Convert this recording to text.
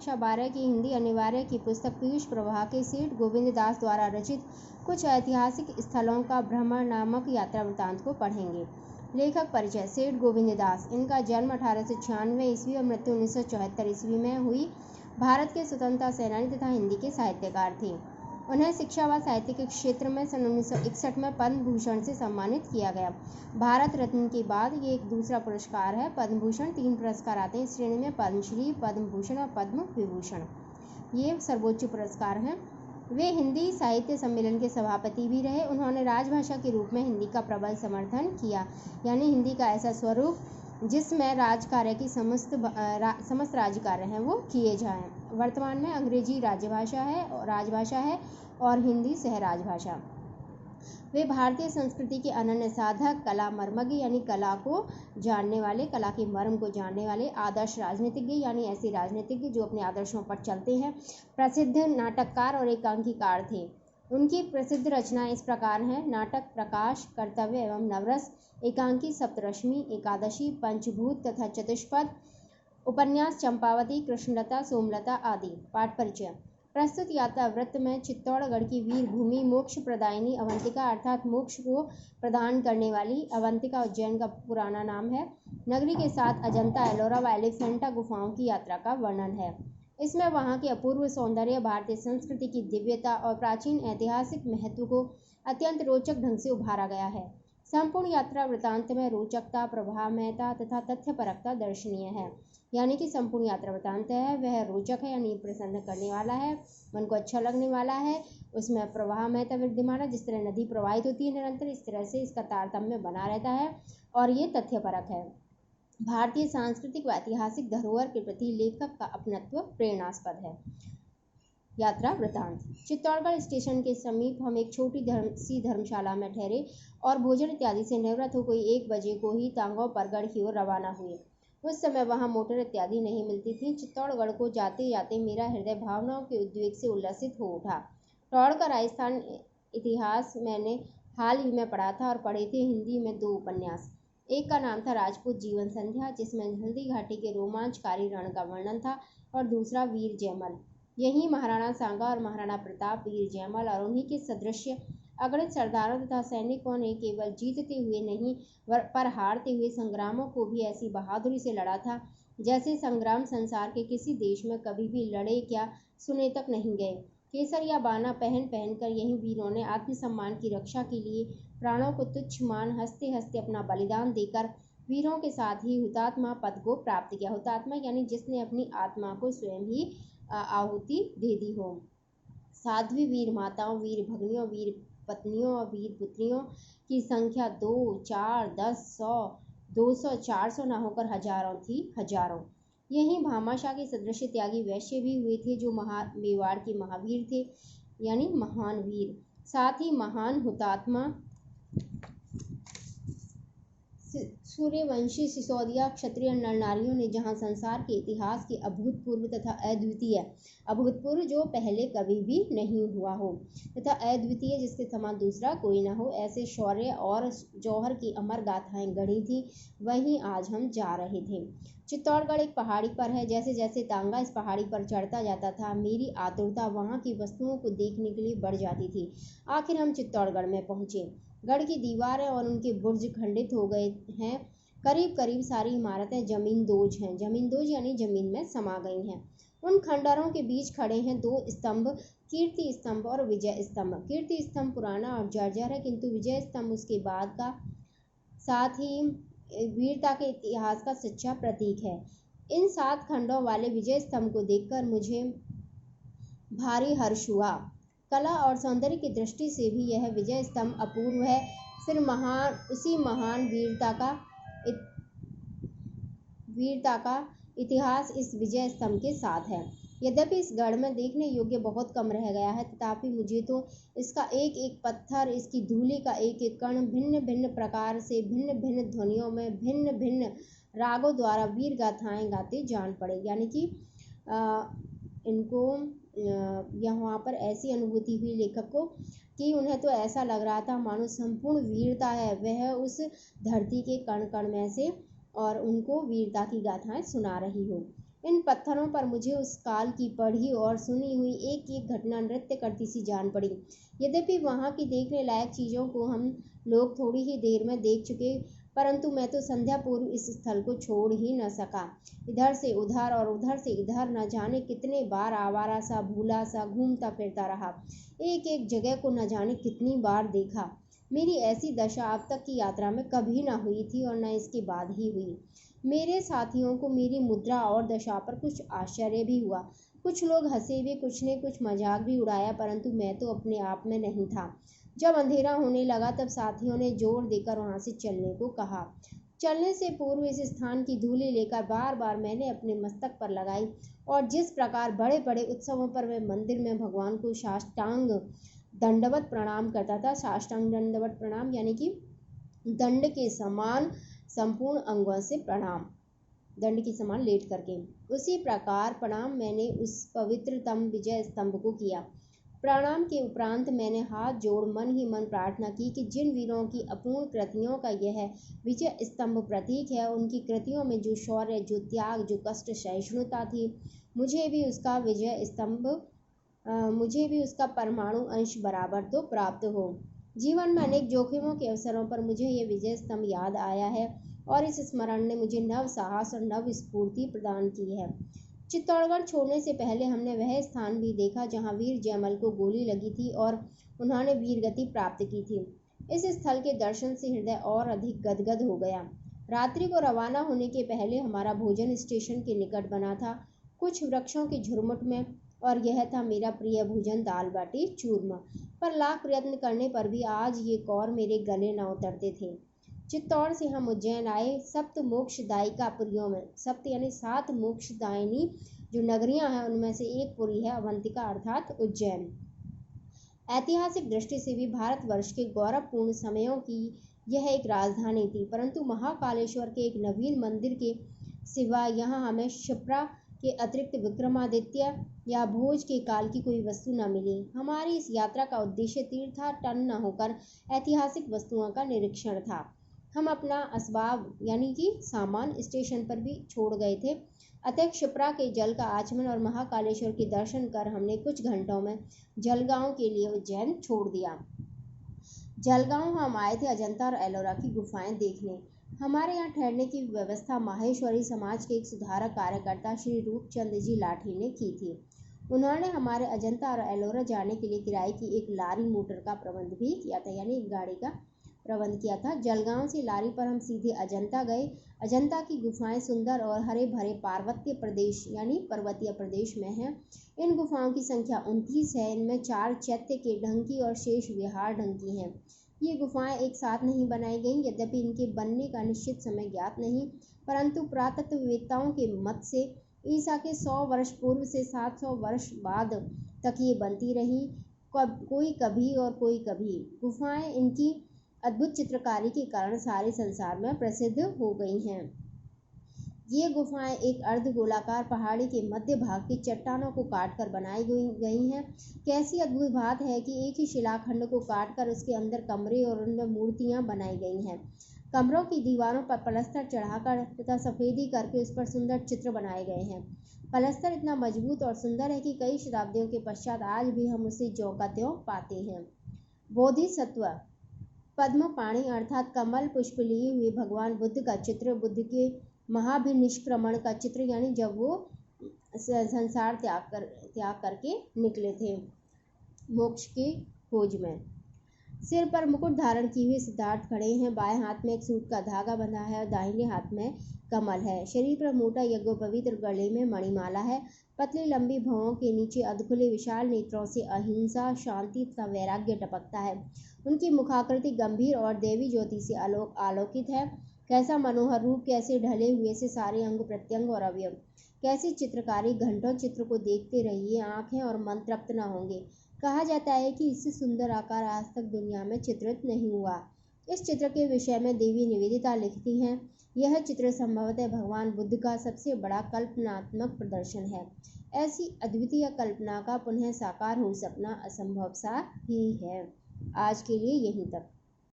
कक्षा 12 की हिंदी अनिवार्य की पुस्तक पीयूष प्रवाह के सेठ गोविंद दास द्वारा रचित कुछ ऐतिहासिक स्थलों का भ्रमण नामक यात्रा वृत्तांत को पढ़ेंगे। लेखक परिचय। सेठ गोविंद दास, इनका जन्म 1896 ईस्वी और मृत्यु 1974 ईस्वी में हुई। भारत के स्वतंत्रता सेनानी तथा हिंदी के साहित्यकार थे। उन्हें शिक्षा व साहित्य के क्षेत्र में सन 1961 में पद्म भूषण से सम्मानित किया गया। भारत रत्न के बाद ये एक दूसरा पुरस्कार है। पद्म भूषण 3 पुरस्कार आते हैं इस श्रेणी में, पद्मश्री, पद्म भूषण और पद्म विभूषण, ये सर्वोच्च पुरस्कार हैं। वे हिंदी साहित्य सम्मेलन के सभापति भी रहे। उन्होंने राजभाषा के रूप में हिंदी का प्रबल समर्थन किया, यानी हिंदी का ऐसा स्वरूप जिसमें राजकार्य की समस्त राज्य कार्य हैं वो किए जाएं। वर्तमान में अंग्रेजी राजभाषा है और हिंदी सह राजभाषा। वे भारतीय संस्कृति के अनन्य साधक, कला मर्मज्ञ यानी कला को जानने वाले, कला के मर्म को जानने वाले, आदर्श राजनीतिज्ञ यानी ऐसे राजनीतिज्ञ जो अपने आदर्शों पर चलते हैं, प्रसिद्ध नाटककार और एकांकीकार थे। उनकी प्रसिद्ध रचनाएं इस प्रकार हैं: नाटक प्रकाश, कर्तव्य एवं नवरस, एकांकी सप्तरश्मि, एकादशी, पंचभूत तथा चतुष्पद, उपन्यास चंपावती, कृष्णलता, सोमलता आदि। पाठ परिचय। प्रस्तुत यात्रा वृत्त में चित्तौड़गढ़ की वीर भूमि, मोक्ष प्रदायिनी अवंतिका अर्थात मोक्ष को प्रदान करने वाली अवंतिका उज्जैन का पुराना नाम है, नगरी के साथ अजंता, एलोरा व एलिफेंटा गुफाओं की यात्रा का वर्णन है। इसमें वहां के अपूर्व सौंदर्य, भारतीय संस्कृति की दिव्यता और प्राचीन ऐतिहासिक महत्व को अत्यंत रोचक ढंग से उभारा गया है। संपूर्ण यात्रा वृत्तांत में रोचकता, प्रभावमयता तथा तथ्यपरकता दर्शनीय है। यानी कि संपूर्ण यात्रा वृत्तांत है वह रोचक है, यानी प्रसन्न करने वाला है, मन को अच्छा लगने वाला है। उसमें प्रवाहमयता विद्यमान है, जिस तरह नदी प्रवाहित होती है निरंतर, इस तरह से इसका तारतम्य बना रहता है और ये तथ्यपरक है। भारतीय सांस्कृतिक व ऐतिहासिक धरोहर के प्रति लेखक का अपनत्व प्रेरणास्पद है। यात्रा वृत्तांत। चित्तौड़गढ़ स्टेशन के समीप हम एक छोटी सी धर्मशाला में ठहरे और भोजन इत्यादि से निवृत्त हो कोई 1 बजे को ही तांगो परगढ़ की ओर रवाना हुए। उस समय वहां मोटर इत्यादि नहीं मिलती थी। चित्तौड़गढ़ को जाते जाते मेरा हृदय भावनाओं के उद्वेग से उल्लसित हो उठा। टौड़ का राजस्थान इतिहास मैंने हाल ही में पढ़ा था और पढ़े थे हिंदी में 2 उपन्यास। एक का नाम था राजपूत जीवन संध्या, जिसमें हल्दी घाटी के रोमांचकारी रण का वर्णन था, और दूसरा वीर जयमल। यही महाराणा सांगा और महाराणा प्रताप, वीर जयमल और उन्हीं के सदृश अगणित सरदारों तथा सैनिकों ने केवल जीतते हुए नहीं पर हारते हुए संग्रामों को भी ऐसी बहादुरी से लड़ा था जैसे संग्राम संसार के किसी देश में कभी भी लड़े क्या सुने तक नहीं गए। केसर या बाना पहन कर यही वीरों ने आत्मसम्मान की रक्षा के लिए प्राणों को तुच्छ मान हंसते हंसते अपना बलिदान देकर वीरों के साथ ही हुतात्मा पद को प्राप्त किया। हुतात्मा यानी जिसने अपनी आत्मा को स्वयं ही आहुति दे दी हो। साध्वी वीर माताओं, वीर भगनियों, वीर पत्नियों और वीर पुत्रियों की संख्या 2, 4, 10, 100, 200, 400 न होकर हजारों थी, हजारों। यही भामाशाह के सदृश त्यागी वैश्य भी हुए थे जो मेवाड़ के महावीर थे, यानी महान वीर। साथ ही महान हुतात्मा सूर्यवंशी सिसोदिया क्षत्रिय नर नारियों ने जहां संसार के इतिहास के अभूतपूर्व तथा अद्वितीय, अभूतपूर्व जो पहले कभी भी नहीं हुआ हो तथा अद्वितीय जिसके समान दूसरा कोई न हो, ऐसे शौर्य और जौहर की अमर गाथाएं गढ़ी थी, वहीं आज हम जा रहे थे। चित्तौड़गढ़ एक पहाड़ी पर है। जैसे जैसे तांगा इस पहाड़ी पर चढ़ता जाता था, मेरी आतुरता वहां की वस्तुओं को देखने के लिए बढ़ जाती थी। आखिर हम चित्तौड़गढ़ में पहुंचे। गढ़ की दीवारें और उनके बुर्ज खंडित हो गए हैं। करीब करीब सारी इमारतें जमींदोज हैं। जमींदोज यानी जमीन में समा गई हैं। उन खंडरों के बीच खड़े हैं 2 स्तंभ, कीर्ति स्तंभ और विजय स्तंभ। कीर्ति स्तंभ पुराना और जर्जर है, किंतु विजय स्तंभ उसके बाद का, साथ ही वीरता के इतिहास का सच्चा प्रतीक है। इन 7 खंडों वाले विजय स्तंभ को देखकर मुझे भारी हर्ष हुआ। कला और सौंदर्य की दृष्टि से भी यह विजय स्तंभ अपूर्व है। फिर उसी महान वीरता का इतिहास इस विजय स्तंभ के साथ है। यद्यपि इस गढ़ में देखने योग्य बहुत कम रह गया है, तथापि मुझे तो इसका एक एक पत्थर, इसकी धूलि का एक एक कण भिन्न भिन्न प्रकार से, भिन्न भिन्न ध्वनियों में, भिन्न भिन्न रागों द्वारा वीर गाथाएं गाते जान पड़े। यानी कि इनको यहाँ पर ऐसी अनुभूति हुई लेखक को कि उन्हें तो ऐसा लग रहा था मानो संपूर्ण वीरता है वह उस धरती के कण कण में से और उनको वीरता की गाथाएं सुना रही हो। इन पत्थरों पर मुझे उस काल की पढ़ी और सुनी हुई एक एक घटना नृत्य करती सी जान पड़ी। यद्यपि वहाँ की देखने लायक चीज़ों को हम लोग थोड़ी ही देर में देख चुके, परंतु मैं तो संध्या पूर्व इस स्थल को छोड़ ही न सका। इधर से उधर और उधर से इधर न जाने कितने बार आवारा सा भूला सा घूमता फिरता रहा। एक एक जगह को न जाने कितनी बार देखा। मेरी ऐसी दशा अब तक की यात्रा में कभी न हुई थी और न इसके बाद ही हुई। मेरे साथियों को मेरी मुद्रा और दशा पर कुछ आश्चर्य भी हुआ। कुछ लोग हंसे भी, कुछ ने कुछ मजाक भी उड़ाया, परंतु मैं तो अपने आप में नहीं था। जब अंधेरा होने लगा तब साथियों ने जोर देकर वहां से चलने को कहा। चलने से पूर्व इस स्थान की धूली लेकर बार बार मैंने अपने मस्तक पर लगाई और जिस प्रकार बड़े बड़े उत्सवों पर मैं मंदिर में भगवान को साष्टांग दंडवत प्रणाम करता था, साष्टांग दंडवत प्रणाम यानी कि दंड के समान संपूर्ण अंगों से प्रणाम, दंड के समान लेट करके, उसी प्रकार प्रणाम मैंने उस पवित्रतम विजय स्तंभ को किया। प्रणाम के उपरांत मैंने हाथ जोड़ मन ही मन प्रार्थना की कि जिन वीरों की अपूर्ण कृतियों का यह विजय स्तंभ प्रतीक है, उनकी कृतियों में जो शौर्य, जो त्याग, जो कष्ट सहिष्णुता थी, मुझे भी उसका परमाणु अंश बराबर तो प्राप्त हो। जीवन में अनेक जोखिमों के अवसरों पर मुझे यह विजय स्तंभ याद आया है और इस स्मरण ने मुझे नव साहस और नव स्फूर्ति प्रदान की है। चित्तौड़गढ़ छोड़ने से पहले हमने वह स्थान भी देखा जहां वीर जयमल को गोली लगी थी और उन्होंने वीरगति प्राप्त की थी। इस स्थल के दर्शन से हृदय और अधिक गदगद हो गया। रात्रि को रवाना होने के पहले हमारा भोजन स्टेशन के निकट बना था, कुछ वृक्षों के झुरमुट में, और यह था मेरा प्रिय भोजन, दाल बाटी चूरमा। पर लाख प्रयत्न करने पर भी आज ये कौर मेरे गले न उतरते थे। चित्तौड़ से हम उज्जैन आए। सप्त मोक्षदायिकापुरियों में, सप्त यानी 7 मोक्षदायिनी जो नगरियां हैं उनमें से एक पुरी है अवंतिका अर्थात उज्जैन। ऐतिहासिक दृष्टि से भी भारतवर्ष के गौरवपूर्ण समयों की यह एक राजधानी थी, परंतु महाकालेश्वर के एक नवीन मंदिर के सिवा यहाँ हमें क्षिप्रा के अतिरिक्त विक्रमादित्य या भोज के काल की कोई वस्तु न मिली। हमारी इस यात्रा का उद्देश्य तीर्थाटन न होकर ऐतिहासिक वस्तुओं का निरीक्षण था। हम अपना असबाब यानी कि सामान स्टेशन पर भी छोड़ गए थे, अतः क्षिप्रा के जल का आचमन और महाकालेश्वर के दर्शन कर हमने कुछ घंटों में जलगांव के लिए उज्जैन छोड़ दिया। जलगांव हम आए थे अजंता और एलोरा की गुफाएं देखने। हमारे यहाँ ठहरने की व्यवस्था माहेश्वरी समाज के एक सुधारक कार्यकर्ता श्री रूपचंद जी लाठी ने की थी। उन्होंने हमारे अजंता और एलोरा जाने के लिए किराए की एक लारी मोटर का प्रबंध भी किया था, यानी एक गाड़ी का प्रबंध किया था। जलगांव से लारी पर हम सीधे अजंता गए। अजंता की गुफाएं सुंदर और हरे भरे पार्वत्य प्रदेश यानी पर्वतीय प्रदेश में हैं। इन गुफाओं की संख्या 29 है। इनमें 4 चैत्य के ढंग की और शेष विहार ढंग की हैं। ये गुफाएं एक साथ नहीं बनाई गईं, यद्यपि इनके बनने का निश्चित समय ज्ञात नहीं, परंतु पुरातत्ववेत्ताओं के मत से ईसा के 100 वर्ष पूर्व से 700 वर्ष बाद तक ये बनती रहीं, कोई कभी और कोई कभी। गुफाएं इनकी अद्भुत चित्रकारी के कारण सारे संसार में प्रसिद्ध हो गई हैं। ये गुफाएं एक अर्धगोलाकार पहाड़ी के मध्य भाग की चट्टानों को काटकर बनाई गई हैं। कैसी अद्भुत बात है कि एक ही शिलाखंड को काटकर उसके अंदर कमरे और उनमें मूर्तियां बनाई गई हैं। कमरों की दीवारों पर पलस्तर चढ़ाकर तथा सफेदी करके उस पर सुंदर चित्र बनाए गए हैं। पलस्तर इतना मजबूत और सुंदर है कि कई शताब्दियों के पश्चात आज भी हम उसे ज्यों का त्यों पाते हैं। बोधिसत्व पद्म पाणी अर्थात कमल पुष्प लिए हुए भगवान बुद्ध का चित्र, बुद्ध के महाभिनिष्क्रमण का चित्र, यानी जब वो संसार त्याग करके निकले थे मोक्ष की खोज में। सिर पर मुकुट धारण किए हुए सिद्धार्थ खड़े हैं। बाएं हाथ में एक सूत का धागा बंधा है और दाहिने हाथ में कमल है। शरीर पर मोटा यज्ञोपवीत, गले में मणिमाला है। पतली लंबी भौहों के नीचे अधखुले विशाल नेत्रों से अहिंसा, शांति तथा वैराग्य टपकता है। उनकी मुखाकृति गंभीर और देवी ज्योति से आलोकित है। कैसा मनोहर रूप, कैसे ढले हुए से सारे अंग प्रत्यंग और अवयव, कैसी चित्रकारी। घंटों चित्र को देखते रहिए, आंखें और मन तृप्त न होंगे। कहा जाता है कि इससे सुंदर आकार आज तक दुनिया में चित्रित नहीं हुआ। इस चित्र के विषय में देवी निवेदिता लिखती हैं, यह चित्र संभवतः भगवान बुद्ध का सबसे बड़ा कल्पनात्मक प्रदर्शन है। ऐसी अद्वितीय कल्पना का पुनः साकार हो सकना असंभव सा ही है। आज के लिए यहीं तक।